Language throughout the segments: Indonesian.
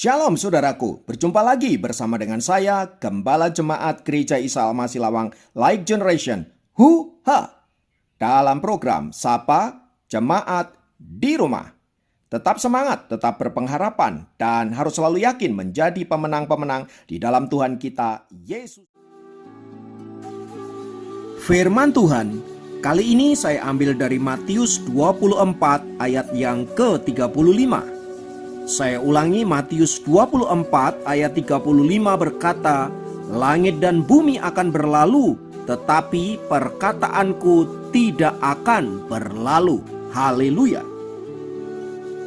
Shalom saudaraku, berjumpa lagi bersama dengan saya, Gembala Jemaat Gereja Isa Al-Masih Lawang Like Generation, dalam program Sapa Jemaat di Rumah. Tetap semangat, tetap berpengharapan, dan harus selalu yakin menjadi pemenang-pemenang di dalam Tuhan kita, Yesus. Firman Tuhan, kali ini saya ambil dari Matius 24 ayat yang ke-35. Saya ulangi, Matius 24 ayat 35 berkata, "Langit dan bumi akan berlalu, tetapi perkataanku tidak akan berlalu." Haleluya.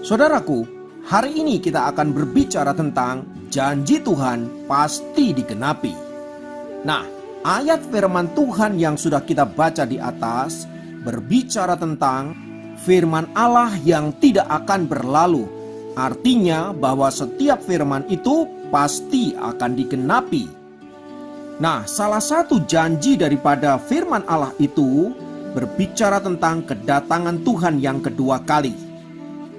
Saudaraku, hari ini kita akan berbicara tentang janji Tuhan pasti digenapi. Nah, ayat firman Tuhan yang sudah kita baca di atas berbicara tentang firman Allah yang tidak akan berlalu. Artinya bahwa setiap firman itu pasti akan digenapi. Nah, salah satu janji daripada firman Allah itu berbicara tentang kedatangan Tuhan yang kedua kali.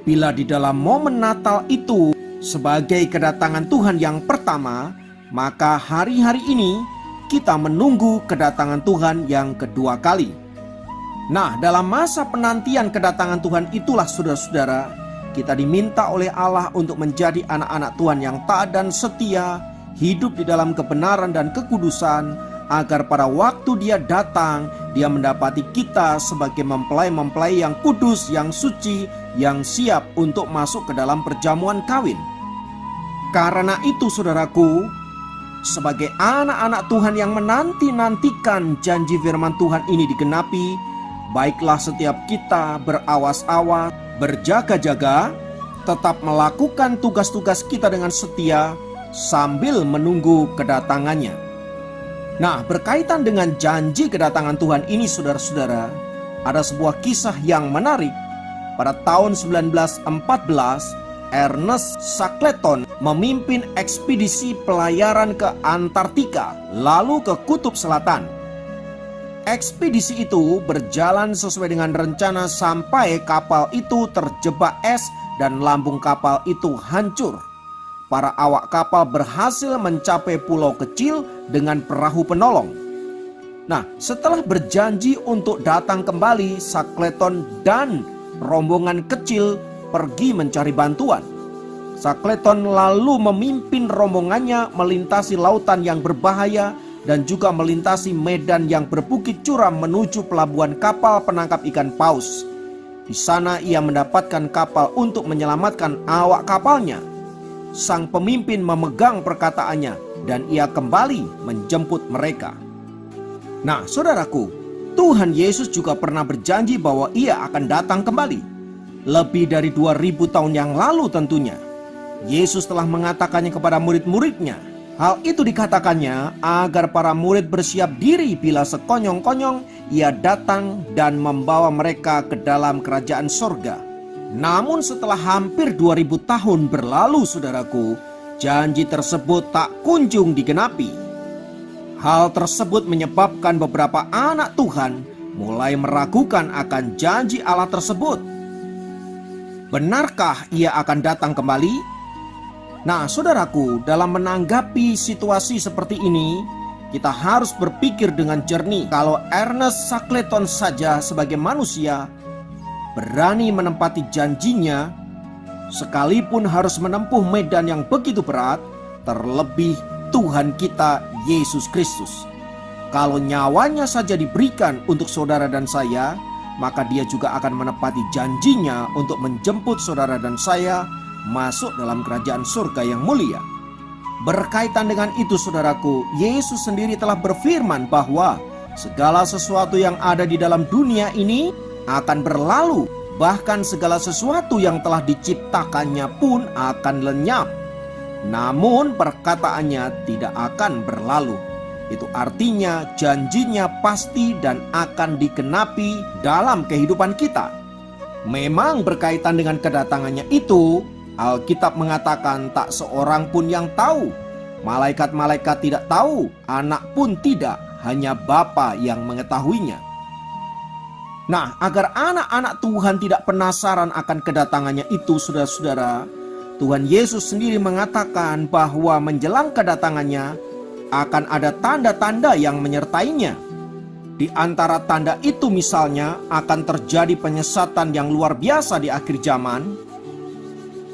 Bila di dalam momen Natal itu sebagai kedatangan Tuhan yang pertama, maka hari-hari ini kita menunggu kedatangan Tuhan yang kedua kali. Nah, dalam masa penantian kedatangan Tuhan itulah saudara-saudara, kita diminta oleh Allah untuk menjadi anak-anak Tuhan yang taat dan setia, hidup di dalam kebenaran dan kekudusan, agar pada waktu Dia datang, Dia mendapati kita sebagai mempelai-mempelai yang kudus, yang suci, yang siap untuk masuk ke dalam perjamuan kawin. Karena itu saudaraku, sebagai anak-anak Tuhan yang menanti-nantikan janji firman Tuhan ini digenapi, baiklah setiap kita berawas-awas, berjaga-jaga, tetap melakukan tugas-tugas kita dengan setia sambil menunggu kedatangannya. Nah, berkaitan dengan janji kedatangan Tuhan ini saudara-saudara, ada sebuah kisah yang menarik. Pada tahun 1914, Ernest Shackleton memimpin ekspedisi pelayaran ke Antartika, lalu ke Kutub Selatan. Ekspedisi itu berjalan sesuai dengan rencana sampai kapal itu terjebak es dan lambung kapal itu hancur. Para awak kapal berhasil mencapai pulau kecil dengan perahu penolong. Nah, setelah berjanji untuk datang kembali, Shackleton dan rombongan kecil pergi mencari bantuan. Shackleton lalu memimpin rombongannya melintasi lautan yang berbahaya dan juga melintasi medan yang berbukit curam menuju pelabuhan kapal penangkap ikan paus. Di sana ia mendapatkan kapal untuk menyelamatkan awak kapalnya. Sang pemimpin memegang perkataannya dan ia kembali menjemput mereka. Nah, saudaraku, Tuhan Yesus juga pernah berjanji bahwa ia akan datang kembali. Lebih dari 2000 tahun yang lalu tentunya. Yesus telah mengatakannya kepada murid-muridnya. Hal itu dikatakannya agar para murid bersiap diri bila sekonyong-konyong ia datang dan membawa mereka ke dalam kerajaan sorga. Namun setelah hampir 2000 tahun berlalu saudaraku, janji tersebut tak kunjung digenapi. Hal tersebut menyebabkan beberapa anak Tuhan mulai meragukan akan janji Allah tersebut. Benarkah ia akan datang kembali? Nah, saudaraku, dalam menanggapi situasi seperti ini, kita harus berpikir dengan jernih. Kalau Ernest Shackleton saja sebagai manusia berani menempati janjinya, sekalipun harus menempuh medan yang begitu berat, terlebih Tuhan kita Yesus Kristus. Kalau nyawanya saja diberikan untuk saudara dan saya, maka Dia juga akan menepati janjinya untuk menjemput saudara dan saya masuk dalam kerajaan surga yang mulia. Berkaitan dengan itu saudaraku, Yesus sendiri telah berfirman bahwa segala sesuatu yang ada di dalam dunia ini akan berlalu. Bahkan segala sesuatu yang telah diciptakannya pun akan lenyap. Namun perkataannya tidak akan berlalu. Itu artinya janjinya pasti dan akan digenapi dalam kehidupan kita. Memang berkaitan dengan kedatangannya itu, Alkitab mengatakan tak seorang pun yang tahu. Malaikat-malaikat tidak tahu, anak pun tidak, hanya Bapa yang mengetahuinya. Nah, agar anak-anak Tuhan tidak penasaran akan kedatangannya itu, saudara-saudara, Tuhan Yesus sendiri mengatakan bahwa menjelang kedatangannya akan ada tanda-tanda yang menyertainya. Di antara tanda itu misalnya akan terjadi penyesatan yang luar biasa di akhir zaman,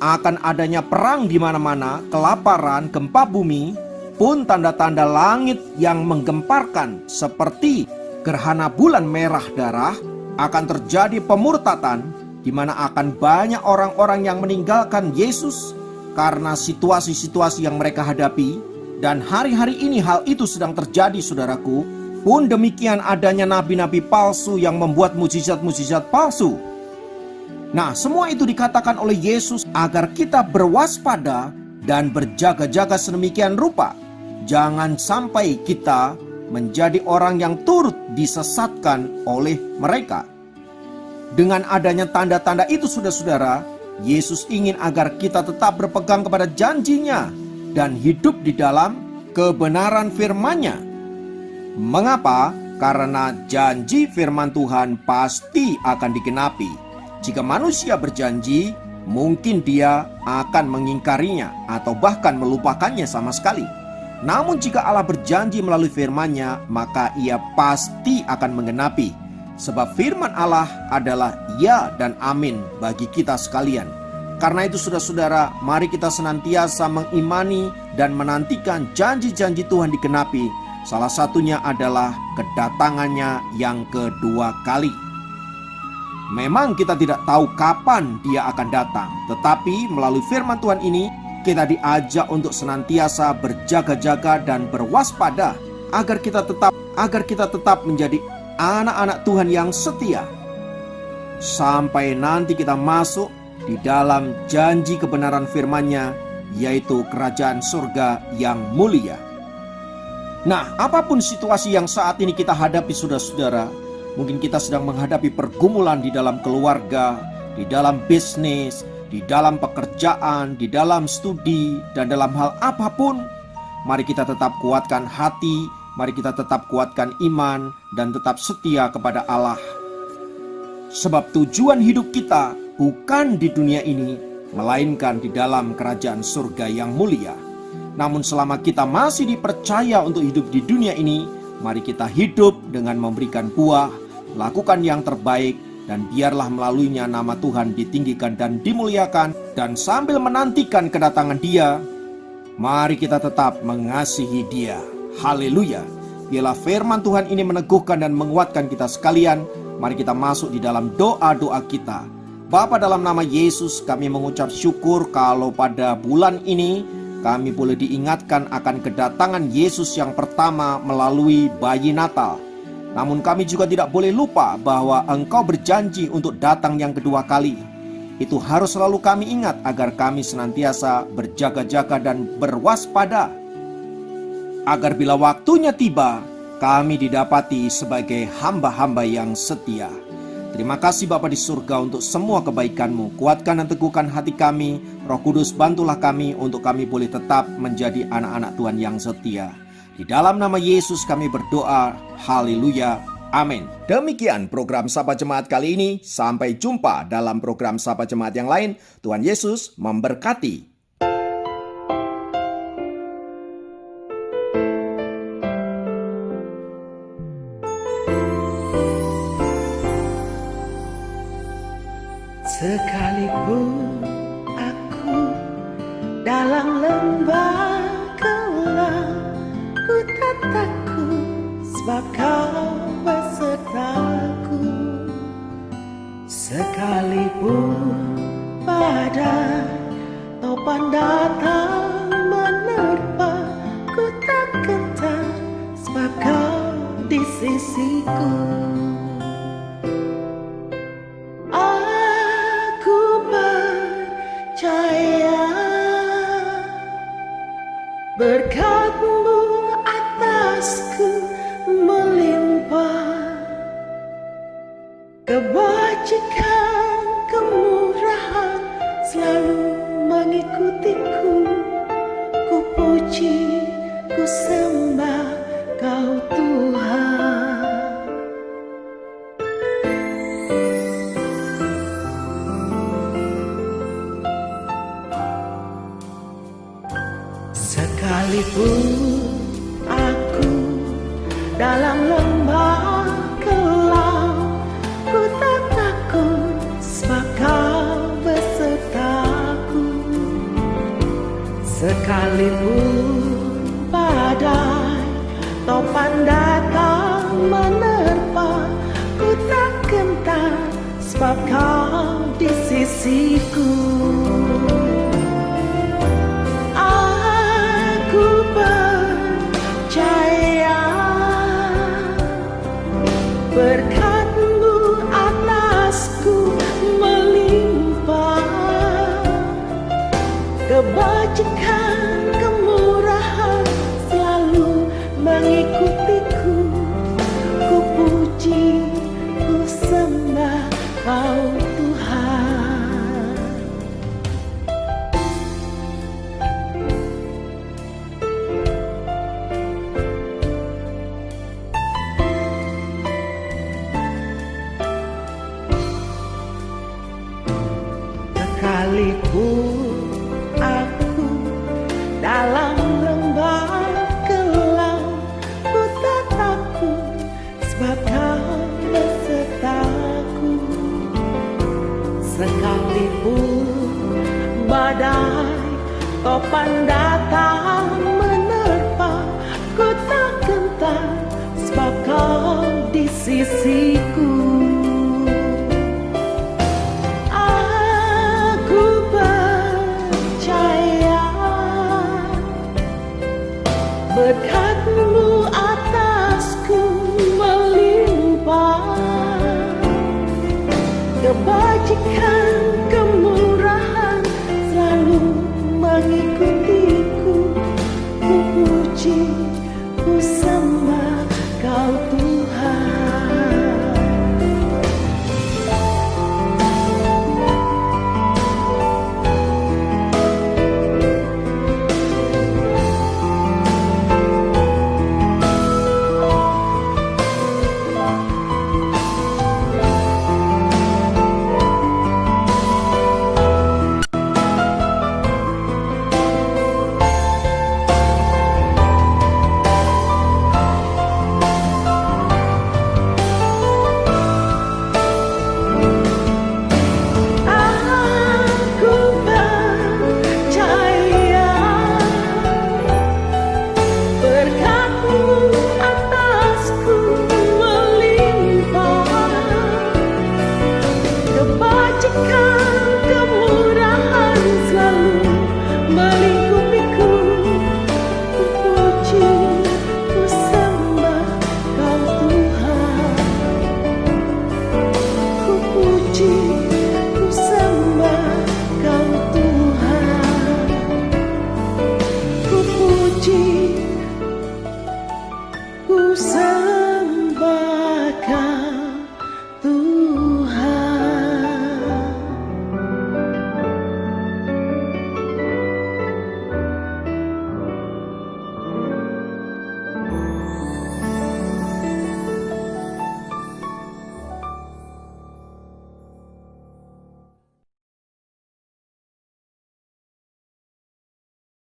akan adanya perang di mana-mana, kelaparan, gempa bumi, pun tanda-tanda langit yang menggemparkan seperti gerhana bulan merah darah, akan terjadi pemurtatan di mana akan banyak orang-orang yang meninggalkan Yesus karena situasi-situasi yang mereka hadapi. Dan hari-hari ini hal itu sedang terjadi, saudaraku. Pun demikian adanya nabi-nabi palsu yang membuat mujizat-mujizat palsu. Nah, semua itu dikatakan oleh Yesus agar kita berwaspada dan berjaga-jaga sedemikian rupa. Jangan sampai kita menjadi orang yang turut disesatkan oleh mereka. Dengan adanya tanda-tanda itu, saudara-saudara, Yesus ingin agar kita tetap berpegang kepada janjinya dan hidup di dalam kebenaran firman-Nya. Mengapa? Karena janji firman Tuhan pasti akan digenapi. Jika manusia berjanji, mungkin dia akan mengingkarinya atau bahkan melupakannya sama sekali. Namun jika Allah berjanji melalui firman-Nya, maka Ia pasti akan menggenapi. Sebab firman Allah adalah ya dan amin bagi kita sekalian. Karena itu saudara-saudara, mari kita senantiasa mengimani dan menantikan janji-janji Tuhan digenapi. Salah satunya adalah kedatangannya yang kedua kali. Memang kita tidak tahu kapan Dia akan datang, tetapi melalui firman Tuhan ini kita diajak untuk senantiasa berjaga-jaga dan berwaspada agar kita tetap menjadi anak-anak Tuhan yang setia sampai nanti kita masuk di dalam janji kebenaran firman-Nya, yaitu kerajaan surga yang mulia. Nah, apapun situasi yang saat ini kita hadapi, saudara-saudara, mungkin kita sedang menghadapi pergumulan di dalam keluarga, di dalam bisnis, di dalam pekerjaan, di dalam studi, dan dalam hal apapun, mari kita tetap kuatkan hati, mari kita tetap kuatkan iman, dan tetap setia kepada Allah. Sebab tujuan hidup kita bukan di dunia ini, melainkan di dalam kerajaan surga yang mulia. Namun selama kita masih dipercaya untuk hidup di dunia ini, mari kita hidup dengan memberikan buah, lakukan yang terbaik, dan biarlah melaluinya nama Tuhan ditinggikan dan dimuliakan. Dan sambil menantikan kedatangan Dia, mari kita tetap mengasihi Dia. Haleluya. Biarlah firman Tuhan ini meneguhkan dan menguatkan kita sekalian. Mari kita masuk di dalam doa-doa kita. Bapa, dalam nama Yesus kami mengucap syukur kalau pada bulan ini kami boleh diingatkan akan kedatangan Yesus yang pertama melalui bayi Natal. Namun kami juga tidak boleh lupa bahwa Engkau berjanji untuk datang yang kedua kali. Itu harus selalu kami ingat agar kami senantiasa berjaga-jaga dan berwaspada, agar bila waktunya tiba, kami didapati sebagai hamba-hamba yang setia. Terima kasih Bapa di surga untuk semua kebaikan-Mu. Kuatkan dan teguhkan hati kami. Roh Kudus, bantulah kami untuk kami boleh tetap menjadi anak-anak Tuhan yang setia. Di dalam nama Yesus kami berdoa. Haleluya. Amin. Demikian program Sapa Jemaat kali ini. Sampai jumpa dalam program Sapa Jemaat yang lain. Tuhan Yesus memberkati. Sekalipun aku dalam lembah gelap, ku tak takut sebab Kau besertaku. Sekalipun badai topan datang menerpa, ku tak gentar sebab Kau di sisiku. Berkat-Mu atasku melimpah, kebajikan, kemurahan selalu mengikutiku. Ku puji, ku sembah Kau Tuhan. Sekalipun aku dalam lembah kelam, ku tak takut sebab kau besertaku. Sekalipun badai topan datang menerpa, ku tak gentar sebab kau di sisiku. Aku percaya berkat-Mu atasku melimpah, kebajikan, kemurahan selalu mengikutiku. Ku puji, ku sembah Kau Tuhan. Sekalipun aku dalam lembah kelam, ku tak takut sebab Kau besertaku. Sekalipun badai topan datang menerpa, ku tak gentar sebab Kau di sisiku.